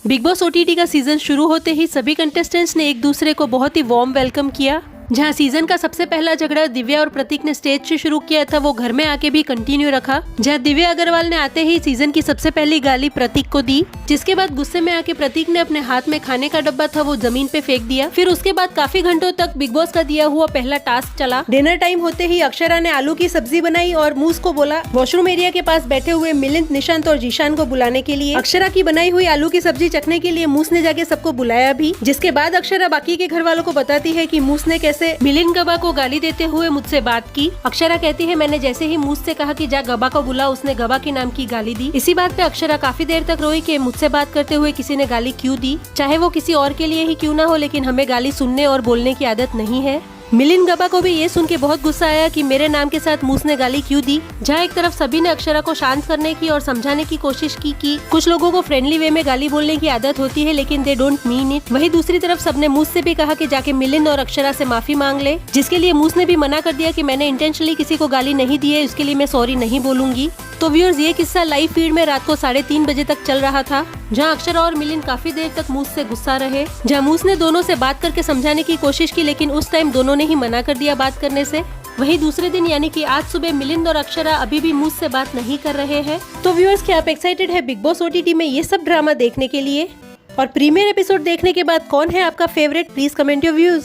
Big boss OTT का season शुरू होते ही सभी कंटेस्टेंट्स ने एक दूसरे को बहुत ही वार्म वेलकम किया। जहां सीजन का सबसे पहला झगड़ा दिव्या और प्रतीक ने स्टेज से शुरू किया था, वो घर में आके भी कंटिन्यू रखा। जहां दिव्या अग्रवाल ने आते ही सीजन की सबसे पहली गाली प्रतीक को दी, जिसके बाद गुस्से में आके प्रतीक ने अपने हाथ में खाने का डब्बा था वो जमीन पे फेंक दिया। फिर उसके बाद काफी घंटों तक बिग बॉस का दिया हुआ पहला टास्क चला। डिनर टाइम होते ही अक्षरा ने आलू की सब्जी बनाई और मूस को बोला वॉशरूम एरिया के पास बैठे हुए मिलिंद, निशांत और जीशान को बुलाने के लिए। अक्षरा की बनाई हुई आलू की सब्जी चखने के लिए मूस ने जाके सबको बुलाया भी, जिसके बाद अक्षरा बाकी के घर वालों को बताती है कि मूस ने कैसे मिलिंद गबा को गाली देते हुए मुझसे बात की। अक्षरा कहती है मैंने जैसे ही मूस से कहा कि जा गबा को बुला, उसने गबा के नाम की गाली दी। इसी बात पे अक्षरा काफी देर तक रोई कि मुझसे बात करते हुए किसी ने गाली क्यों दी, चाहे वो किसी और के लिए ही क्यों ना हो, लेकिन हमें गाली सुनने और बोलने की आदत नहीं है। मिलिंद गबा को भी ये सुन के बहुत गुस्सा आया कि मेरे नाम के साथ मूस ने गाली क्यों दी। जहाँ एक तरफ सभी ने अक्षरा को शांत करने की और समझाने की कोशिश की कि कुछ लोगों को फ्रेंडली वे में गाली बोलने की आदत होती है लेकिन दे डोंट मीन इट। वहीं दूसरी तरफ सबने मूस से भी कहा कि जाके मिलिंद और अक्षरा से माफी मांग ले, जिसके लिए मूस ने भी मना कर दिया कि मैंने इंटेंशनली किसी को गाली नहीं दी है, उसके लिए मैं सॉरी नहीं बोलूंगी। तो व्यूअर्स, ये किस्सा लाइव फीड में रात को 3:30 बजे तक चल रहा था, जहां अक्षरा और मिलिंद काफी देर तक मूस से गुस्सा रहे। जहां मूस ने दोनों से बात करके समझाने की कोशिश की, लेकिन उस टाइम दोनों ने ही मना कर दिया बात करने से। वहीं दूसरे दिन यानी कि आज सुबह मिलिंद और अक्षरा अभी भी मूस से बात नहीं कर रहे हैं। तो व्यूअर्स, क्या आप एक्साइटेड है बिग बॉस ओटीटी में ये सब ड्रामा देखने के लिए? और प्रीमियर एपिसोड देखने के बाद कौन है आपका favourite? Please comment your views.